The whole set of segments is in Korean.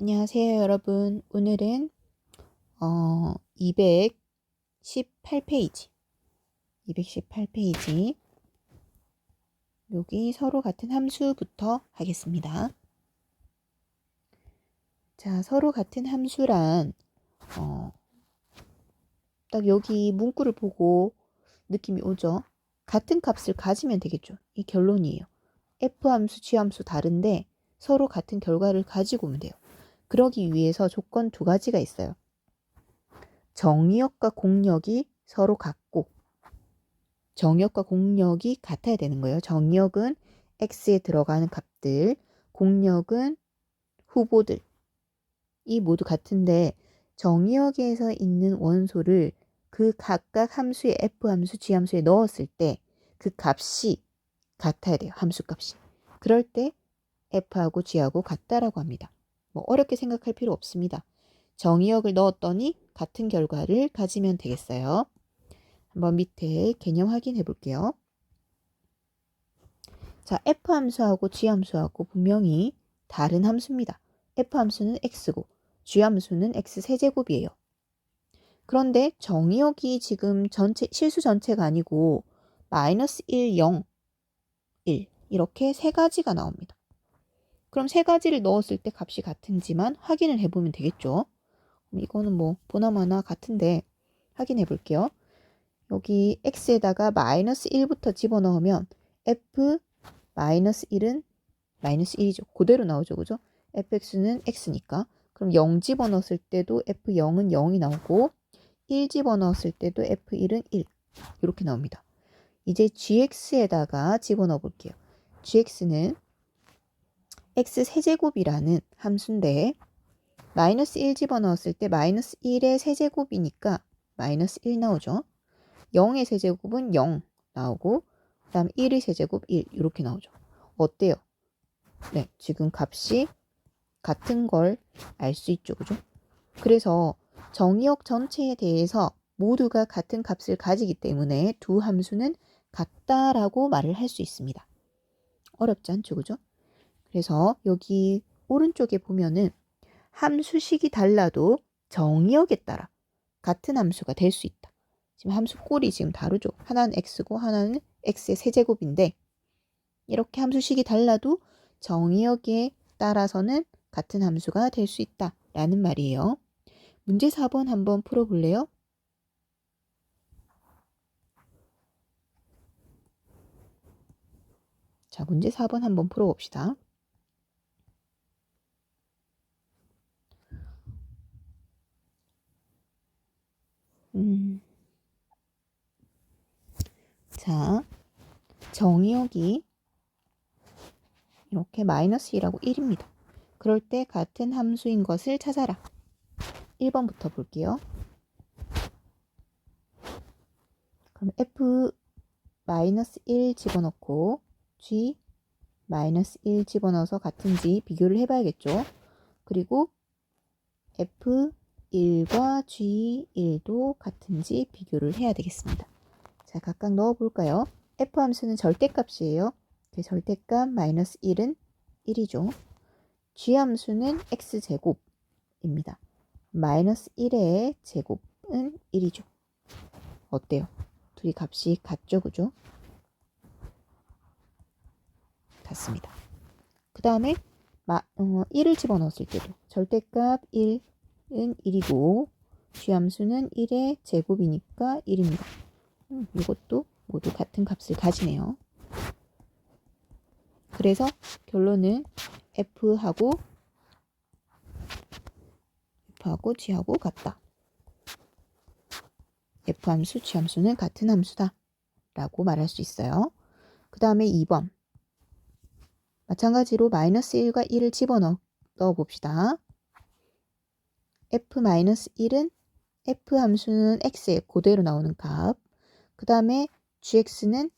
안녕하세요, 여러분. 오늘은 218페이지 여기 서로 같은 함수부터 하겠습니다. 자, 서로 같은 함수란 딱 여기 문구를 보고 느낌이 오죠? 같은 값을 가지면 되겠죠. 이 결론이에요. F함수, G함수 다른데 서로 같은 결과를 가지고 오면 돼요. 그러기 위해서 조건 두 가지가 있어요. 정의역과 공역이 서로 같고 정의역과 공역이 같아야 되는 거예요. 정의역은 x에 들어가는 값들, 공역은 후보들. 이 모두 같은데 정의역에서 있는 원소를 그 각각 함수의 f함수, g함수에 넣었을 때 그 값이 같아야 돼요. 함수값이. 그럴 때 f하고 g하고 같다라고 합니다. 뭐 어렵게 생각할 필요 없습니다. 정의역을 넣었더니 같은 결과를 가지면 되겠어요. 한번 밑에 개념 확인해 볼게요. 자, f함수하고 g함수하고 분명히 다른 함수입니다. f함수는 x고 g함수는 x세제곱이에요. 그런데 정의역이 지금 실수 전체가 아니고 마이너스 1, 0, 1 이렇게 세 가지가 나옵니다. 그럼 세 가지를 넣었을 때 값이 같은지만 확인을 해보면 되겠죠. 이거는 뭐 보나마나 같은데 확인해 볼게요. 여기 x에다가 마이너스 1부터 집어넣으면 f 마이너스 1은 마이너스 1이죠. 그대로 나오죠. 그죠? fx는 x니까. 그럼 0 집어넣었을 때도 f0은 0이 나오고 1 집어넣었을 때도 f1은 1 이렇게 나옵니다. 이제 gx에다가 집어넣어 볼게요. gx는 x세제곱이라는 함수인데 마이너스 1 집어넣었을 때 마이너스 1의 세제곱이니까 마이너스 1 나오죠. 0의 세제곱은 0 나오고 그 다음 1의 세제곱 1 이렇게 나오죠. 어때요? 네, 지금 값이 같은 걸 알 수 있죠. 그죠? 그래서 정의역 전체에 대해서 모두가 같은 값을 가지기 때문에 두 함수는 같다라고 말을 할 수 있습니다. 어렵지 않죠. 그죠? 그래서 여기 오른쪽에 보면은 함수식이 달라도 정의역에 따라 같은 함수가 될 수 있다. 지금 함수 꼴이 지금 다르죠. 하나는 x고 하나는 x의 세제곱인데 이렇게 함수식이 달라도 정의역에 따라서는 같은 함수가 될 수 있다라는 말이에요. 문제 4번 한번 풀어볼래요? 자, 문제 4번 한번 풀어봅시다. 자, 정의역이 이렇게 마이너스 1하고 1입니다. 그럴 때 같은 함수인 것을 찾아라. 1번부터 볼게요. 그럼 f 마이너스 1 집어넣고 g 마이너스 1 집어넣어서 같은지 비교를 해봐야겠죠. 그리고 f1과 g1도 같은지 비교를 해야 되겠습니다. 자, 각각 넣어볼까요? f 함수는 절대값이에요. 그 절대값 마이너스 1은 1이죠. g 함수는 x제곱입니다. 마이너스 1의 제곱은 1이죠. 어때요? 둘이 값이 같죠? 그죠? 같습니다. 그 다음에 1을 집어넣었을 때도 절대값 1은 1이고 g함수는 1의 제곱이니까 1입니다. 이것도 모두 같은 값을 가지네요. 그래서 결론은 F하고 G하고 같다. F함수, G함수는 같은 함수다 라고 말할 수 있어요. 그 다음에 2번 마찬가지로 마이너스 1과 1을 집어넣어 봅시다. F-1은 F함수는 X에 그대로 나오는 값. 그 다음에 Gx는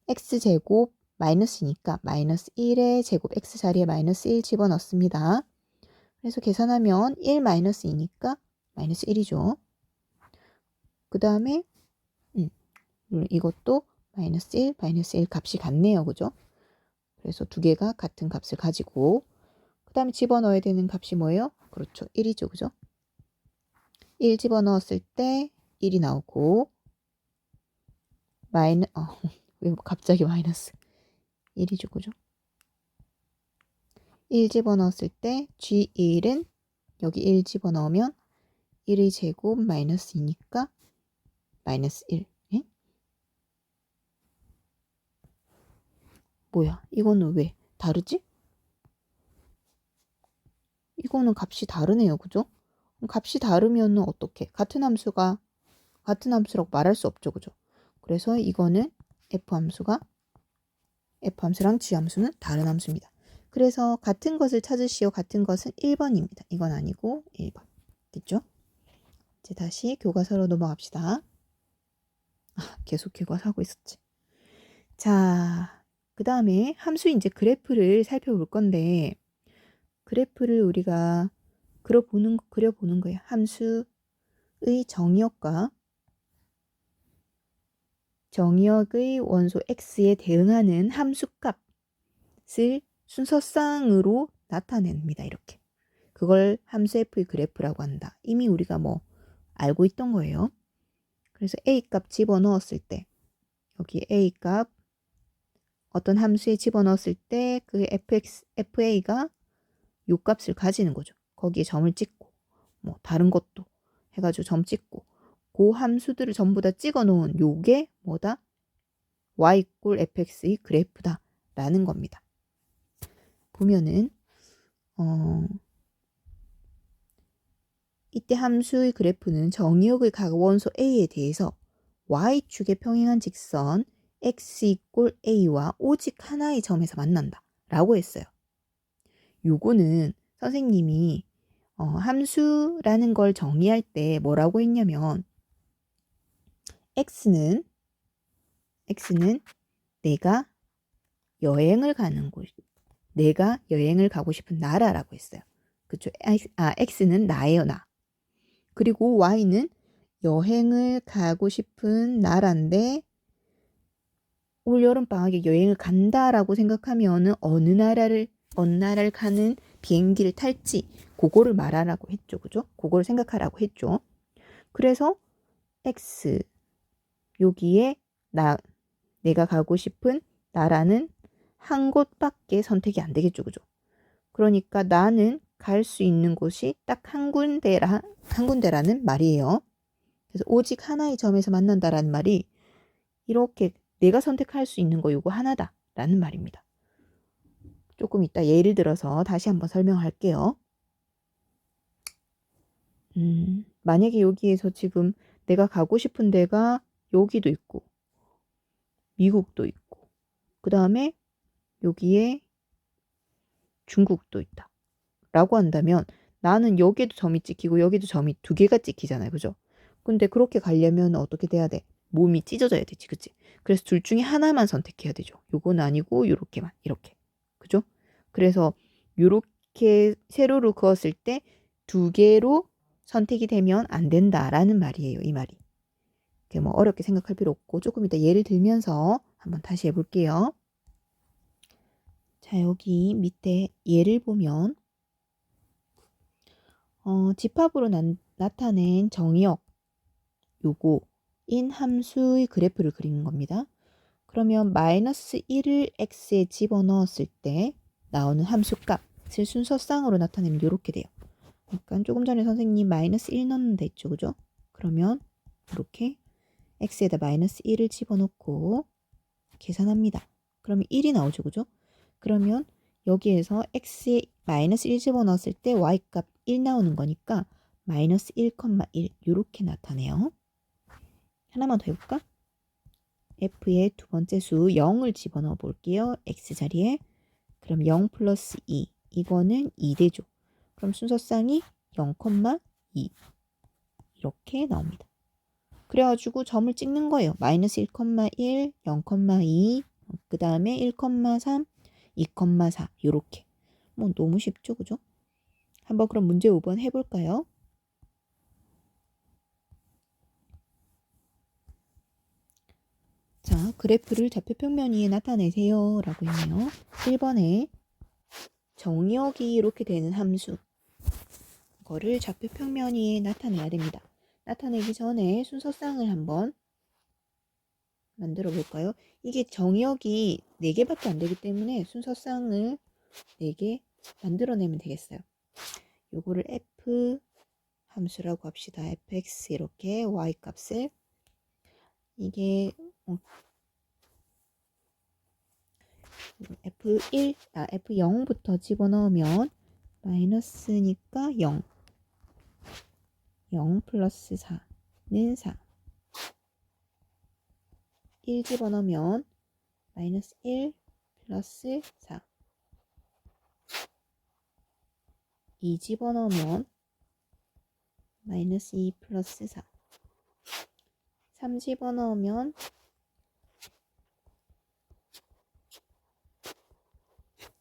X제곱 마이너스니까 마이너스 1의 제곱 X 자리에 마이너스 1 집어넣습니다. 그래서 계산하면 1 마이너스 2니까 마이너스 1이죠. 그 다음에 이것도 마이너스 1 값이 같네요. 그죠? 그래서 두 개가 같은 값을 가지고 그 다음에 집어넣어야 되는 값이 뭐예요? 그렇죠. 1이죠. 그죠? 1 집어넣었을 때 1이 나오고 왜 갑자기 마이너스 1이죠. 그죠? 1 집어넣었을 때 G1은 여기 1 집어넣으면 1의 제곱 마이너스 2니까 마이너스 1. 예? 뭐야? 이거는 왜 다르지? 이거는 값이 다르네요. 그죠? 값이 다르면 어떻게? 같은 함수라고 말할 수 없죠. 그죠? 그래서 이거는 F함수랑 G함수는 다른 함수입니다. 그래서 같은 것을 찾으시오. 같은 것은 1번입니다. 이건 아니고 1번. 됐죠? 이제 다시 교과서로 넘어갑시다. 계속 교과서하고 있었지. 자, 그 다음에 함수 이제 그래프를 살펴볼 건데 그래프를 우리가 그려보는 거예요. 함수의 정의역의 원소 x에 대응하는 함수값을 순서쌍으로 나타냅니다. 이렇게. 그걸 함수 f의 그래프라고 한다. 이미 우리가 알고 있던 거예요. 그래서 a값 집어넣었을 때 여기 a값 어떤 함수에 집어넣었을 때 그 fa가 요 값을 가지는 거죠. 거기에 점을 찍고 다른 것도 해가지고 점 찍고 그 함수들을 전부 다 찍어 놓은 요게 뭐다? y 꼴 fx의 그래프다 라는 겁니다. 보면은 이때 함수의 그래프는 정의역의 각 원소 a에 대해서 y축에 평행한 직선 x 이꼴 a와 오직 하나의 점에서 만난다 라고 했어요. 요거는 선생님이 함수라는 걸 정의할 때 뭐라고 했냐면 x는 내가 여행을 가고 싶은 나라라고 했어요. 그쵸? x는 나예요, 나. 그리고 y는 여행을 가고 싶은 나라인데 올 여름 방학에 여행을 간다라고 생각하면은 어느 나라를 가는 비행기를 탈지 그거를 말하라고 했죠. 그죠? 그거를 생각하라고 했죠. 그래서 x 여기에 내가 가고 싶은 나라는 한 곳밖에 선택이 안 되겠죠. 그죠? 그러니까 나는 갈 수 있는 곳이 딱 한 군데라는 말이에요. 그래서 오직 하나의 점에서 만난다라는 말이 이렇게 내가 선택할 수 있는 거 요거 하나다라는 말입니다. 조금 이따 예를 들어서 다시 한번 설명할게요. 만약에 여기에서 지금 내가 가고 싶은 데가 여기도 있고 미국도 있고 그 다음에 여기에 중국도 있다 라고 한다면 나는 여기에도 점이 찍히고 여기도 점이 두 개가 찍히잖아요. 그죠? 근데 그렇게 가려면 어떻게 돼야 돼? 몸이 찢어져야 되지. 그치? 그래서 둘 중에 하나만 선택해야 되죠. 요건 아니고 요렇게만 이렇게. 그죠? 그래서 요렇게 세로로 그었을 때 두 개로 선택이 되면 안 된다라는 말이에요. 이 말이. 어렵게 생각할 필요 없고 조금 이따 예를 들면서 한번 다시 해볼게요. 자, 여기 밑에 예를 보면 집합으로 나타낸 정의역 요거인 함수의 그래프를 그리는 겁니다. 그러면 마이너스 1을 x에 집어넣었을 때 나오는 함수값을 순서쌍으로 나타내면 이렇게 돼요. 그러니까 조금 전에 선생님 마이너스 1 넣는데 있죠. 그죠? 그러면 이렇게 x에다 마이너스 1을 집어넣고 계산합니다. 그러면 1이 나오죠. 그죠? 그러면 여기에서 x에 마이너스 1 집어넣었을 때 y값 1 나오는 거니까 마이너스 1,1 이렇게 나타내요. 하나만 더 해볼까? f의 두 번째 수 0을 집어넣어 볼게요. x자리에. 그럼 0 플러스 2 이거는 2되죠. 그럼 순서쌍이 0,2 이렇게 나옵니다. 그래가지고 점을 찍는 거예요. 마이너스 1,1, 0,2 그 다음에 1,3, 2,4 이렇게. 너무 쉽죠. 그죠? 한번 그럼 문제 5번 해볼까요? 자, 그래프를 좌표 평면 위에 나타내세요 라고 했네요. 1번에 정의역이 이렇게 되는 함수, 이거를 좌표 평면위에 나타내야 됩니다. 나타내기 전에 순서쌍을 한번 만들어 볼까요? 이게 정의역이 4개밖에 안 되기 때문에 순서쌍을 4개 만들어내면 되겠어요. 요거를 f 함수라고 합시다. fx 이렇게 y 값을 이게 F0부터 집어넣으면 마이너스니까 0 플러스 4는 4 1 집어넣으면 마이너스 1 플러스 4 2 집어넣으면 마이너스 2 플러스 4 3 집어넣으면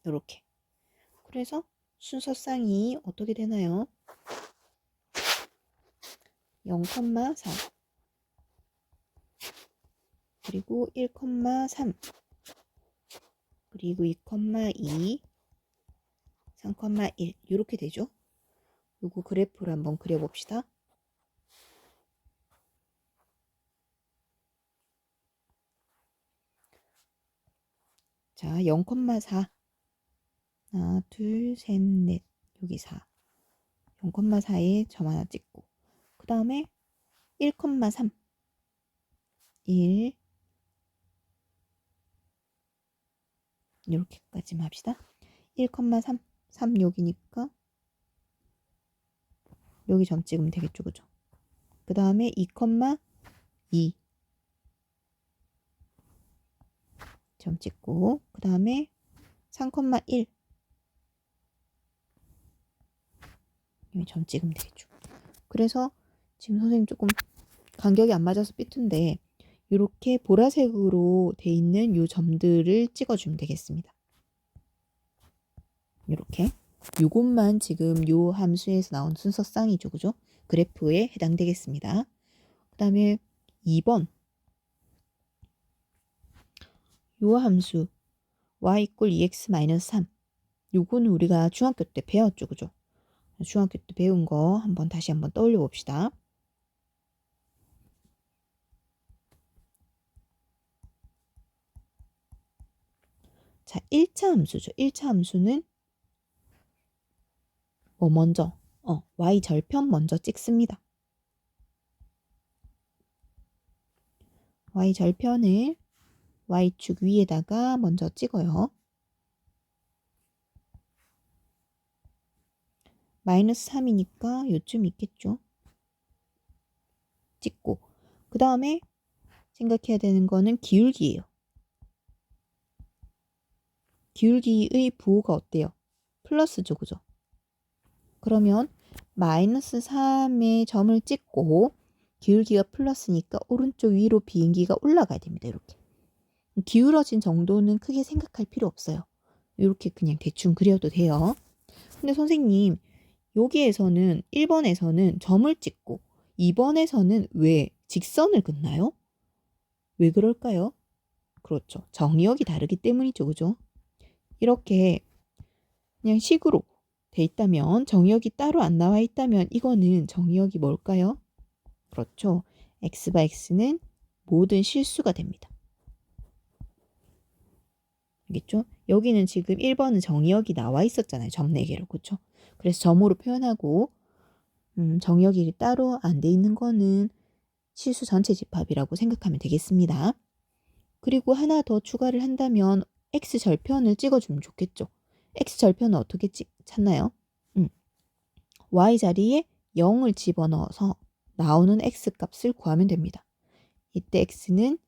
이렇게. 그래서 순서쌍이 어떻게 되나요? 0,4 그리고 1,3 그리고 2,2 3,1 이렇게 되죠. 요거 그래프를 한번 그려봅시다. 자, 0,4 하나, 둘, 셋, 넷 여기 4 0,4에 점 하나 찍고 그 다음에 1,3 1 이렇게까지만 합시다. 1,3 3 여기니까 여기 점 찍으면 되겠죠, 그죠? 그 다음에 2,2 점 찍고 그 다음에 3,1 여기 점 찍으면 되겠죠. 그래서 지금 선생님 조금 간격이 안 맞아서 삐뚤인데 이렇게 보라색으로 돼 있는 요 점들을 찍어주면 되겠습니다. 이렇게 요것만 지금 요 함수에서 나온 순서쌍이죠, 그죠? 그래프에 해당되겠습니다. 그 다음에 2번 요 함수 y = 2x-3 요거는 우리가 중학교 때 배웠죠, 그죠? 중학교 때 배운 거 다시 한번 떠올려 봅시다. 자, 1차 함수죠. 1차 함수는 먼저 y 절편 먼저 찍습니다. y 절편을 y축 위에다가 먼저 찍어요. 마이너스 3이니까 요쯤 있겠죠. 찍고 그 다음에 생각해야 되는 거는 기울기예요. 기울기의 부호가 어때요? 플러스죠, 그죠? 그러면 마이너스 3의 점을 찍고 기울기가 플러스니까 오른쪽 위로 비행기가 올라가야 됩니다. 이렇게. 기울어진 정도는 크게 생각할 필요 없어요. 이렇게 그냥 대충 그려도 돼요. 근데 선생님 여기에서는 1번에서는 점을 찍고 2번에서는 왜 직선을 긋나요? 왜 그럴까요? 그렇죠. 정의역이 다르기 때문이죠. 그죠? 이렇게 그냥 식으로 돼 있다면 정의역이 따로 안 나와 있다면 이거는 정의역이 뭘까요? 그렇죠. x바 x는 모든 실수가 됩니다. 알겠죠? 여기는 지금 1번은 정의역이 나와 있었잖아요. 점 4개로. 그렇죠? 그래서 점으로 표현하고 정의역이 따로 안 돼 있는 거는 실수 전체 집합이라고 생각하면 되겠습니다. 그리고 하나 더 추가를 한다면 x절편을 찍어주면 좋겠죠. x절편은 어떻게 찾나요? y 자리에 0을 집어넣어서 나오는 x값을 구하면 됩니다. 이때 x는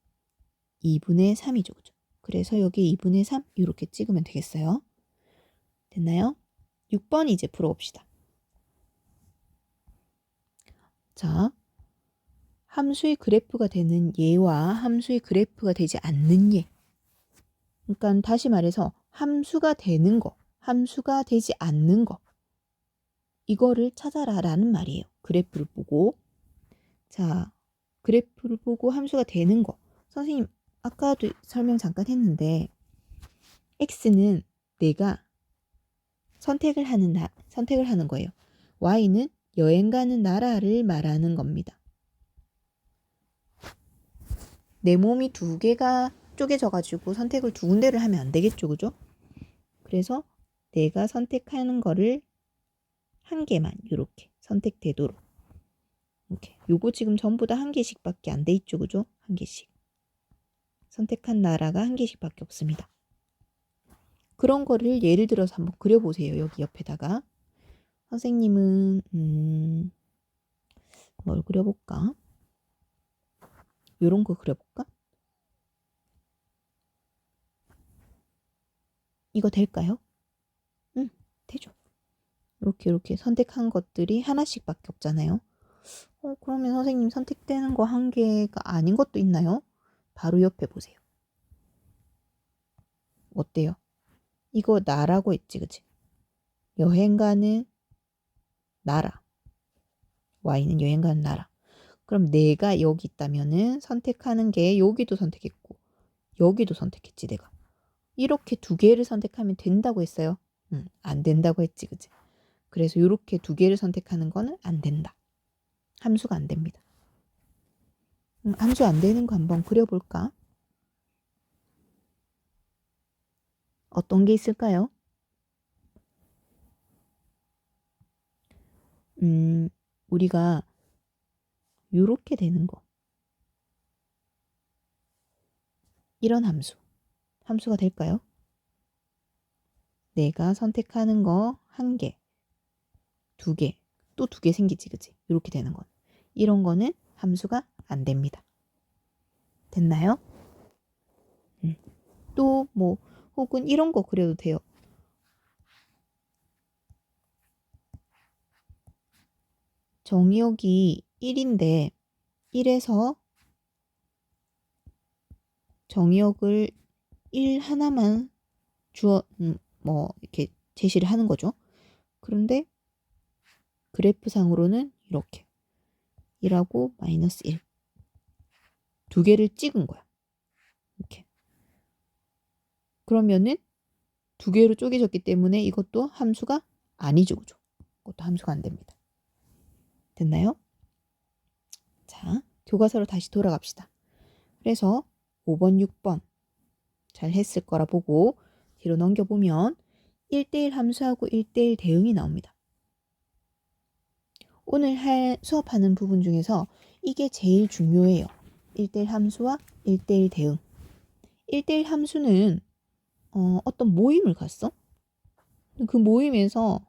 2분의 3이죠. 그죠? 그래서 여기 2분의 3 이렇게 찍으면 되겠어요. 됐나요? 6번 이제 풀어봅시다. 자, 함수의 그래프가 되는 예와 함수의 그래프가 되지 않는 예. 그러니까 다시 말해서 함수가 되는 거, 함수가 되지 않는 거 이거를 찾아라 라는 말이에요. 그래프를 보고. 자, 그래프를 보고 함수가 되는 거. 선생님 아까도 설명 잠깐 했는데 x는 내가 선택을 하는 거예요. Y는 여행 가는 나라를 말하는 겁니다. 내 몸이 두 개가 쪼개져가지고 선택을 두 군데를 하면 안 되겠죠, 그죠? 그래서 내가 선택하는 거를 한 개만 이렇게 선택되도록 이렇게. 요거 지금 전부 다 한 개씩밖에 안 돼 있죠, 그죠? 한 개씩. 선택한 나라가 한 개씩밖에 없습니다. 그런 거를 예를 들어서 한번 그려보세요. 여기 옆에다가. 선생님은 뭘 그려볼까? 요런 거 그려볼까? 이거 될까요? 응, 되죠. 이렇게 선택한 것들이 하나씩밖에 없잖아요. 그러면 선생님 선택되는 거 한 개가 아닌 것도 있나요? 바로 옆에 보세요. 어때요? 이거 나라고 했지, 그치? 여행 가는 나라. Y는 여행 가는 나라. 그럼 내가 여기 있다면은 선택하는 게 여기도 선택했고 여기도 선택했지 내가. 이렇게 두 개를 선택하면 된다고 했어요. 안 된다고 했지, 그치? 그래서 이렇게 두 개를 선택하는 거는 안 된다. 함수가 안 됩니다. 함수 안 되는 거 한번 그려볼까? 어떤 게 있을까요? 우리가 요렇게 되는 거. 이런 함수가 될까요? 내가 선택하는 거 한 개, 두 개, 또 두 개 생기지, 그치? 이렇게 되는 건. 이런 거는 함수가 안 됩니다. 됐나요? 또 뭐 혹은 이런 거 그려도 돼요. 정의역이 1인데 1에서 정의역을 1 하나만 뭐 이렇게 제시를 하는 거죠. 그런데 그래프상으로는 이렇게 1하고 마이너스 1 두 개를 찍은 거야. 이렇게. 그러면은 두 개로 쪼개졌기 때문에 이것도 함수가 아니죠, 그죠? 이것도 함수가 안 됩니다. 됐나요? 자, 교과서로 다시 돌아갑시다. 그래서 5번, 6번 잘 했을 거라 보고 뒤로 넘겨보면 1대1 함수하고 1대1 대응이 나옵니다. 오늘 수업하는 부분 중에서 이게 제일 중요해요. 1대1 함수와 1대1 대응. 1대1 함수는 어떤 모임을 갔어. 그 모임에서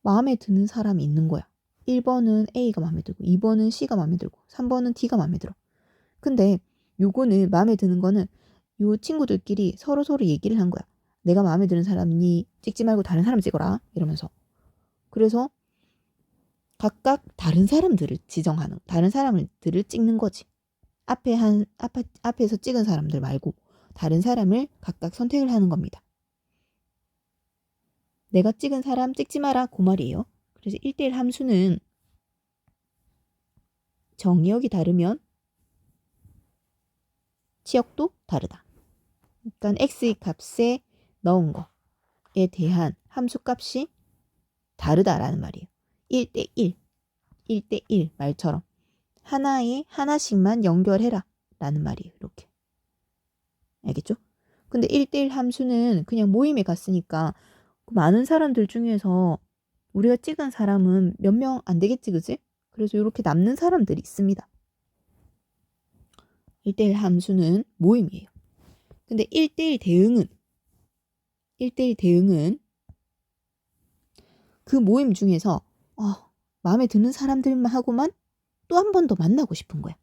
마음에 드는 사람이 있는 거야. 1번은 A가 마음에 들고 2번은 C가 마음에 들고 3번은 D가 마음에 들어. 근데 요거는 마음에 드는 거는 요 친구들끼리 서로 얘기를 한 거야. 내가 마음에 드는 사람이 찍지 말고 다른 사람 찍어라 이러면서. 그래서 각각 다른 사람들을 다른 사람들을 찍는 거지. 앞에서 찍은 사람들 말고 다른 사람을 각각 선택을 하는 겁니다. 내가 찍은 사람 찍지 마라 그 말이에요. 그래서 1대1 함수는 정의역이 다르면 치역도 다르다. 그러니까 x의 값에 넣은 거에 대한 함수값이 다르다라는 말이에요. 1대1, 1대1 말처럼 하나씩만 연결해라 라는 말이에요. 이렇게. 알겠죠? 근데 1대1 함수는 그냥 모임에 갔으니까 많은 사람들 중에서 우리가 찍은 사람은 몇 명 안 되겠지, 그지? 그래서 이렇게 남는 사람들이 있습니다. 1대1 함수는 모임이에요. 근데 1대1 대응은 그 모임 중에서 마음에 드는 사람들만 하고만 또 한 번 더 만나고 싶은 거야.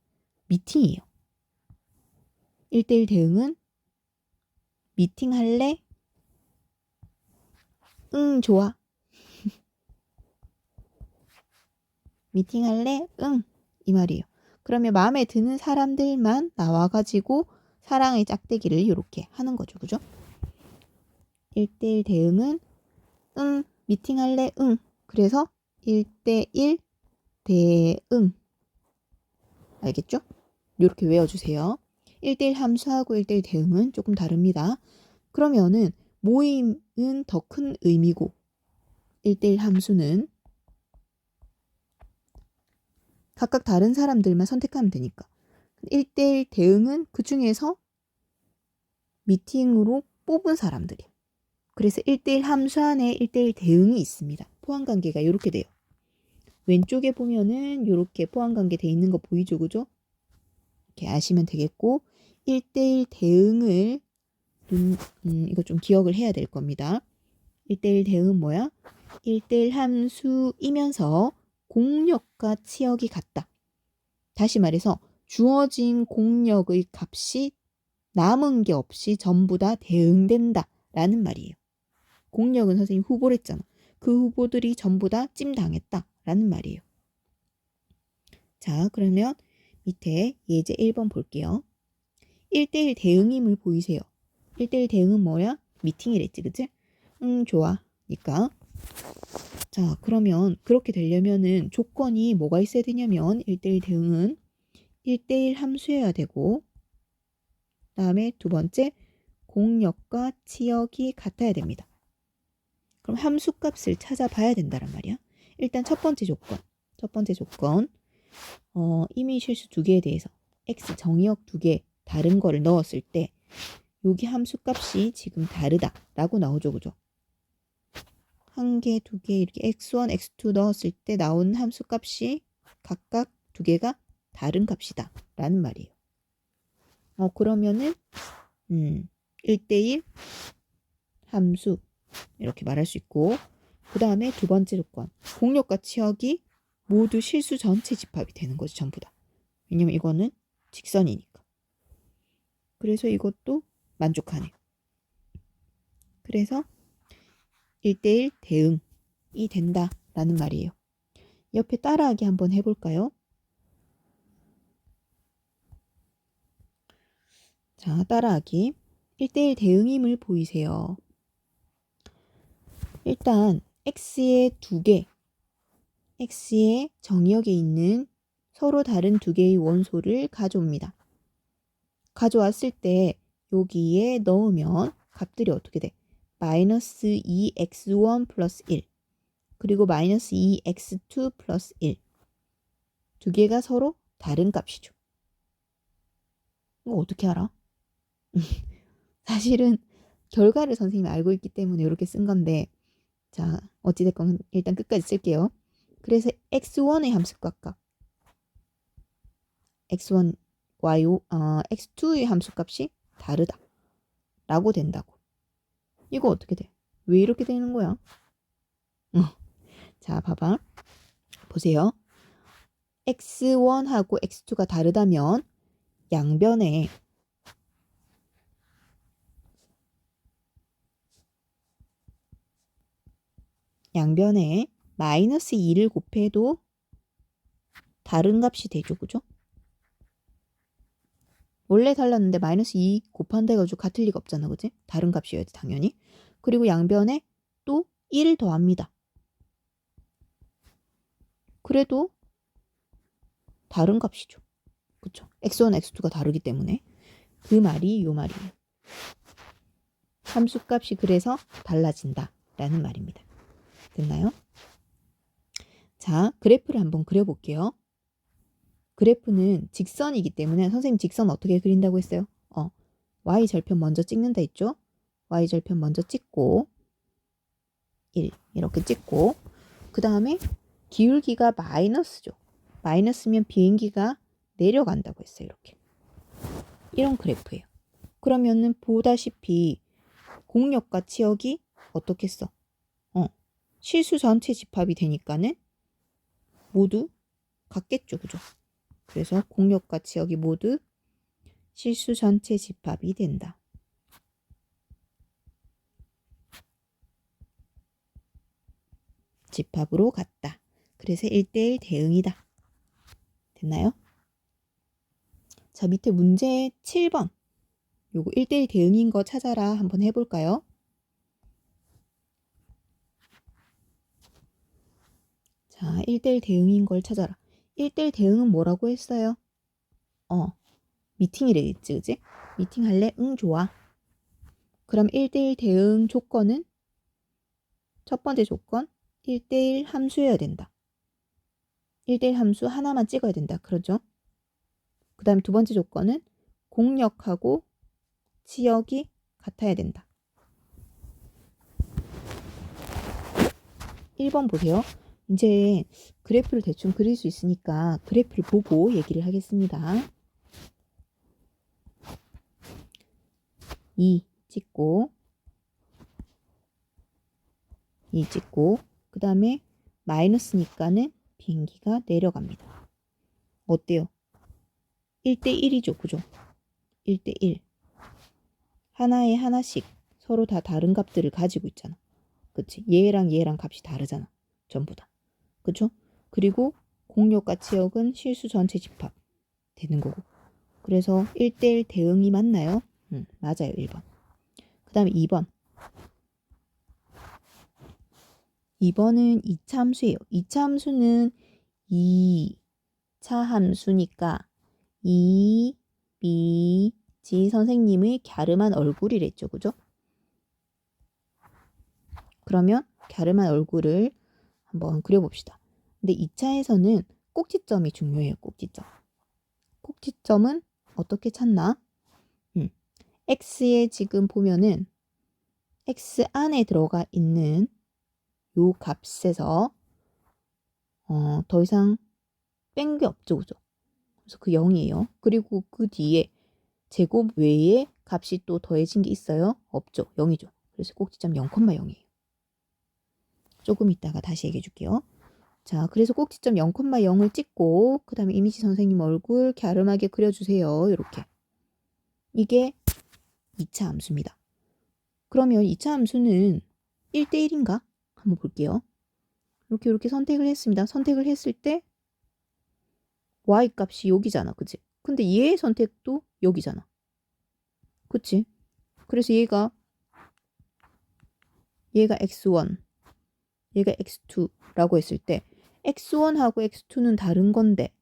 미팅이에요. 1대1 대응은 미팅 할래? 응, 좋아. 미팅 할래? 응, 이 말이에요. 그러면 마음에 드는 사람들만 나와가지고 사랑의 짝대기를 이렇게 하는 거죠. 그죠? 1대1 대응은 응, 미팅 할래? 응. 그래서 1대1 대응. 알겠죠? 이렇게 외워주세요. 1대1 함수하고 1대1 대응은 조금 다릅니다. 그러면은 모임은 더 큰 의미고 1대1 함수는 각각 다른 사람들만 선택하면 되니까 1대1 대응은 그 중에서 미팅으로 뽑은 사람들이에요. 그래서 1대1 함수 안에 1대1 대응이 있습니다. 포함관계가 이렇게 돼요. 왼쪽에 보면은 이렇게 포함관계 돼 있는 거 보이죠? 그죠? 이렇게 아시면 되겠고 1대1 대응을 이거 좀 기억을 해야 될 겁니다. 1대1 대응은 뭐야? 1대1 함수이면서 공력과 치역이 같다. 다시 말해서 주어진 공력의 값이 남은 게 없이 전부 다 대응된다 라는 말이에요. 공력은 선생님 후보랬잖아. 그 후보들이 전부 다 찜당했다 라는 말이에요. 자, 그러면 밑에 예제 1번 볼게요. 1대1 대응임을 보이세요. 1대1 대응은 뭐야? 미팅이랬지, 그치? 좋아. 니까. 자, 그러면 그렇게 되려면은 조건이 뭐가 있어야 되냐면 1대1 대응은 1대1 함수여야 되고 그다음에 두 번째 공력과 치역이 같아야 됩니다. 그럼 함수값을 찾아봐야 된다란 말이야. 일단 첫 번째 조건 이미 실수 두 개에 대해서 x 정의역 두 개 다른 거를 넣었을 때 여기 함수값이 지금 다르다라고 나오죠, 그죠? 한 개, 두 개 이렇게 x1, x2 넣었을 때 나온 함수값이 각각 두 개가 다른 값이다 라는 말이에요. 그러면은 1대1 함수 이렇게 말할 수 있고 그 다음에 두 번째 조건 공력과 치역이 모두 실수 전체 집합이 되는 거지 전부 다. 왜냐면 이거는 직선이니까. 그래서 이것도 만족하네요. 그래서 1대1 대응이 된다라는 말이에요. 옆에 따라하기 한번 해볼까요? 자, 따라하기. 1대1 대응임을 보이세요. 일단 x의 두 개, x의 정의역에 있는 서로 다른 두 개의 원소를 가져옵니다. 가져왔을 때 여기에 넣으면 값들이 어떻게 돼? 마이너스 2x1 플러스 1 그리고 마이너스 2x2 플러스 1 두 개가 서로 다른 값이죠. 이거 어떻게 알아? 사실은 결과를 선생님이 알고 있기 때문에 이렇게 쓴 건데 자 어찌됐건 일단 끝까지 쓸게요. 그래서 x1의 함수값과 x1 x2의 함수값이 다르다 라고 된다고. 이거 어떻게 돼? 왜 이렇게 되는 거야? 자 봐봐 보세요. x1하고 x2가 다르다면 양변에 마이너스 2를 곱해도 다른 값이 되죠. 그죠? 원래 달랐는데 마이너스 2 곱한다 해가지고 같을 리가 없잖아. 그지? 다른 값이어야지 당연히. 그리고 양변에 또 1을 더합니다. 그래도 다른 값이죠. 그쵸? x1, x2가 다르기 때문에 그 말이 요 말이에요. 함수값이 그래서 달라진다 라는 말입니다. 됐나요? 자, 그래프를 한번 그려볼게요. 그래프는 직선이기 때문에 선생님 직선 어떻게 그린다고 했어요? y절편 먼저 찍는다 했죠? y절편 먼저 찍고 1 이렇게 찍고 그 다음에 기울기가 마이너스죠. 마이너스면 비행기가 내려간다고 했어요. 이렇게. 이런 그래프예요. 그러면은 보다시피 공력과 치역이 어떻게 써? 실수 전체 집합이 되니까는 모두 같겠죠. 그죠? 그래서 공력과 치역이 모두 실수 전체 집합이 된다. 집합으로 같다. 그래서 1대1 대응이다. 됐나요? 자, 밑에 문제 7번. 요거 1대1 대응인 거 찾아라 한번 해볼까요? 자, 1대1 대응인 걸 찾아라. 1대1 대응은 뭐라고 했어요? 미팅이래겠지, 그지? 미팅 할래? 응, 좋아. 그럼 1대1 대응 조건은 첫 번째 조건 1대1 함수여야 된다. 1대1 함수 하나만 찍어야 된다. 그러죠? 그 다음 두 번째 조건은 공역하고 지역이 같아야 된다. 1번 보세요. 이제 그래프를 대충 그릴 수 있으니까 그래프를 보고 얘기를 하겠습니다. 2 찍고 그 다음에 마이너스니까는 비행기가 내려갑니다. 어때요? 1대1이죠. 그죠? 1대1. 하나에 하나씩 서로 다 다른 값들을 가지고 있잖아. 그치? 얘랑 얘랑 값이 다르잖아. 전부 다. 그쵸? 그리고 공역과 지역은 실수 전체 집합 되는 거고. 그래서 1대1 대응이 맞나요? 맞아요. 1번. 그 다음에 2번. 2번은 2차 함수예요. 2차 함수는 2차 함수니까 2, B, G 선생님의 갸름한 얼굴이랬죠. 그죠? 그러면 갸름한 얼굴을 한번 그려봅시다. 근데 2차에서는 꼭지점이 중요해요. 꼭지점. 꼭지점은 어떻게 찾나? X에 지금 보면은 X 안에 들어가 있는 요 값에서 더 이상 뺀 게 없죠. 그죠? 그래서 그 0이에요. 그리고 그 뒤에 제곱 외에 값이 또 더해진 게 있어요? 없죠. 0이죠. 그래서 꼭지점 0,0이에요. 조금 이따가 다시 얘기해 줄게요. 자, 그래서 꼭지점 0,0을 찍고 그 다음에 이미지 선생님 얼굴 갸름하게 그려주세요. 이렇게. 이게 2차 함수입니다. 그러면 2차 함수는 1대1인가? 한번 볼게요. 이렇게 선택을 했습니다. 선택을 했을 때 y 값이 여기잖아. 그치? 근데 얘의 선택도 여기잖아. 그치? 그래서 얘가 x1, 얘가 x2라고 했을 때 x1하고 x2는 다른 건데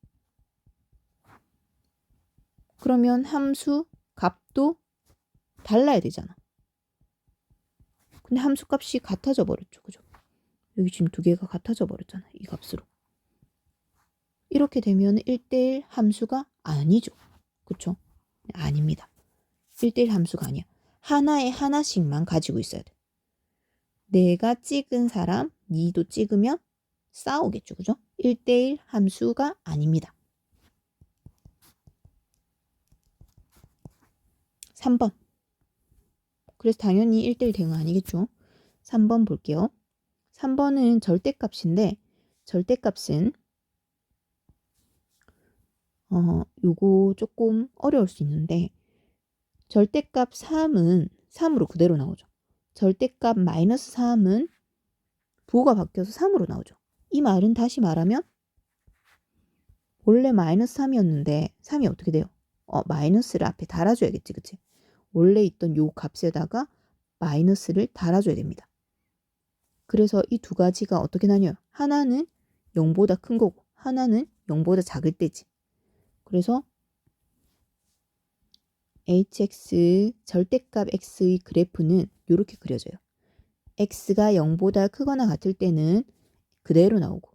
그러면 함수 값도 달라야 되잖아. 근데 함수 값이 같아져 버렸죠. 그죠? 여기 지금 두 개가 같아져 버렸잖아. 이 값으로. 이렇게 되면 1대1 함수가 아니죠. 그쵸? 아닙니다. 1대1 함수가 아니야. 하나에 하나씩만 가지고 있어야 돼. 내가 찍은 사람, 니도 찍으면 싸우겠죠. 그죠? 1대1 함수가 아닙니다. 3번. 그래서 당연히 1대1 대응 아니겠죠. 3번 볼게요. 3번은 절대값인데 절대값은 요거 조금 어려울 수 있는데 절대값 3은 3으로 그대로 나오죠. 절대값 마이너스 3은 부호가 바뀌어서 3으로 나오죠. 이 말은 다시 말하면 원래 마이너스 3이었는데 3이 어떻게 돼요? 마이너스를 앞에 달아줘야겠지. 그치? 원래 있던 요 값에다가 마이너스를 달아줘야 됩니다. 그래서 이 두 가지가 어떻게 나뉘어요? 하나는 0보다 큰 거고 하나는 0보다 작을 때지. 그래서 hx 절대값 x의 그래프는 이렇게 그려져요. x가 0보다 크거나 같을 때는 그대로 나오고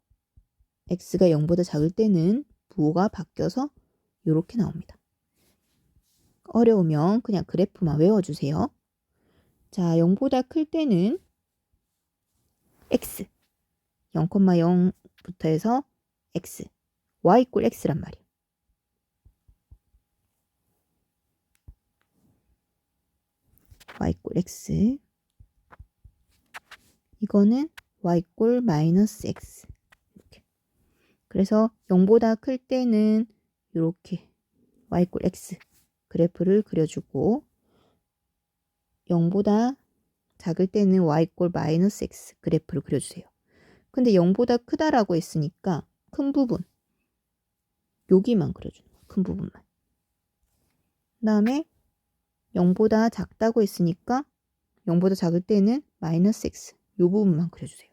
x가 0보다 작을 때는 부호가 바뀌어서 이렇게 나옵니다. 어려우면 그냥 그래프만 외워주세요. 자, 0보다 클 때는 x 0,0부터 해서 x y = x란 말이에요. y = x 이거는 y = -x 이렇게. 그래서 0보다 클 때는 이렇게 y = x 그래프를 그려주고 0보다 작을 때는 y = -x 그래프를 그려주세요. 근데 0보다 크다라고 했으니까 큰 부분 여기만 그려주는 거예요. 큰 부분만. 그 다음에 0보다 작다고 했으니까 0보다 작을 때는 -x 요 부분만 그려주세요.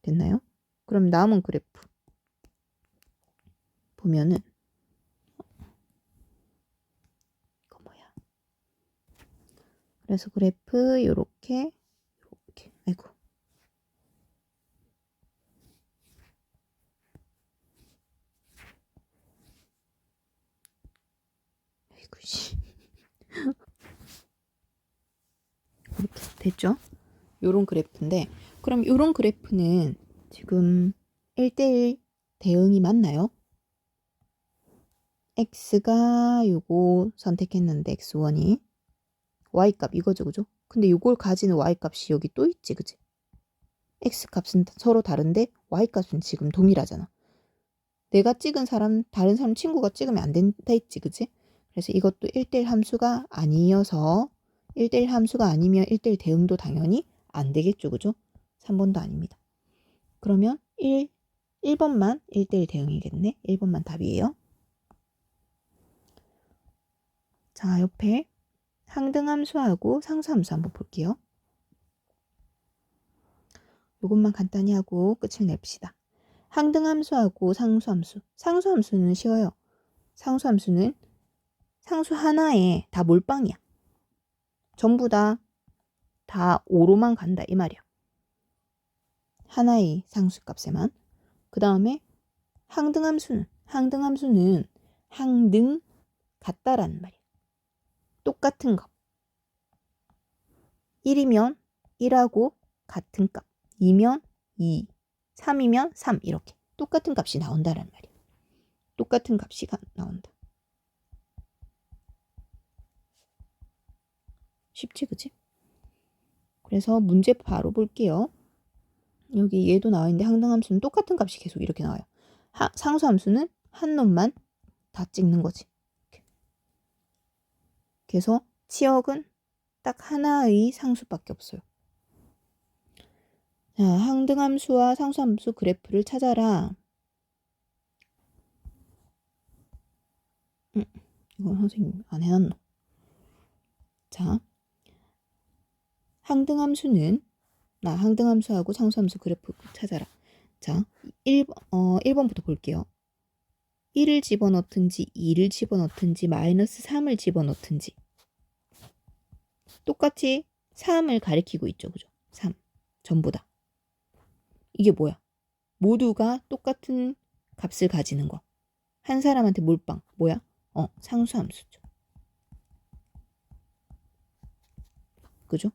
됐나요? 그럼 남은 그래프 보면은 이거 뭐야? 그래서 그래프 요렇게 아이고. 아이고 씨. 이렇게 됐죠? 요런 그래프인데 그럼 요런 그래프는 지금 1대1 대응이 맞나요? x가 요거 선택했는데 x1이 y값 이거죠, 그죠? 근데 요걸 가지는 y값이 여기 또 있지, 그지? x값은 서로 다른데 y값은 지금 동일하잖아. 내가 찍은 사람, 다른 사람 친구가 찍으면 안 된다 했지, 그지? 그래서 이것도 1대1 함수가 아니어서 1대1 함수가 아니면 1대1 대응도 당연히 안 되겠죠, 그죠? 3번도 아닙니다. 그러면 1번만 1대1 대응이겠네. 1번만 답이에요. 자, 옆에 항등함수하고 상수함수 한번 볼게요. 이것만 간단히 하고 끝을 냅시다. 항등함수하고 상수함수. 상수함수는 쉬워요. 상수함수는 상수 하나에 다 몰빵이야. 전부 다 5로만 간다 이 말이야. 하나의 상수값에만. 그 다음에 항등함수는 항등 같다라는 말이야. 똑같은 값. 1이면 1하고 같은 값. 2면 2, 3이면 3 이렇게 똑같은 값이 나온다라는 말이야. 똑같은 값이 나온다. 쉽지 그치? 그래서 문제 바로 볼게요. 여기 얘도 나와 있는데 항등함수는 똑같은 값이 계속 이렇게 나와요. 상수함수는 한 놈만 다 찍는 거지. 이렇게. 그래서 치역은 딱 하나의 상수밖에 없어요. 자, 항등함수와 상수함수 그래프를 찾아라. 이거 선생님 안 해놨노. 자, 항등함수하고 상수함수 그래프 찾아라. 자, 1번부터 볼게요. 1을 집어넣든지 2를 집어넣든지 마이너스 3을 집어넣든지 똑같이 3을 가리키고 있죠. 그죠? 3. 전부 다. 이게 뭐야? 모두가 똑같은 값을 가지는 거. 한 사람한테 몰빵. 뭐야? 상수함수죠. 그죠?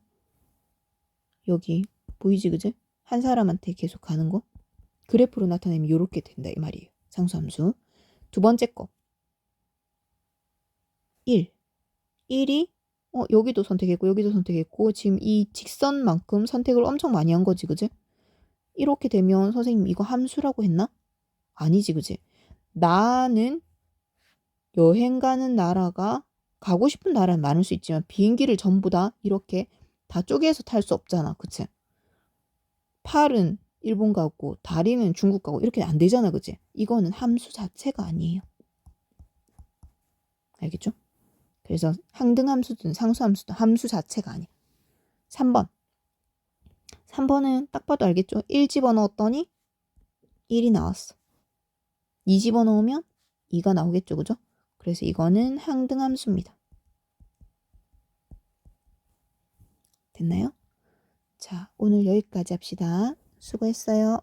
여기 보이지 그제? 한 사람한테 계속 가는 거. 그래프로 나타내면 이렇게 된다 이 말이에요. 상수함수. 두 번째 거. 1이 여기도 선택했고 여기도 선택했고 지금 이 직선만큼 선택을 엄청 많이 한 거지 그지? 이렇게 되면 선생님 이거 함수라고 했나? 아니지 그지? 나는 여행 가는 나라가 가고 싶은 나라는 많을 수 있지만 비행기를 전부 다 이렇게 다 쪼개서 탈 수 없잖아 그치? 팔은 일본 가고 다리는 중국 가고 이렇게 안 되잖아 그치? 이거는 함수 자체가 아니에요. 알겠죠? 그래서 항등함수든 상수함수든 함수 자체가 아니야. 3번은 딱 봐도 알겠죠? 1 집어넣었더니 1이 나왔어. 2 집어넣으면 2가 나오겠죠. 그죠? 그래서 이거는 항등함수입니다. 됐나요? 자, 오늘 여기까지 합시다. 수고했어요.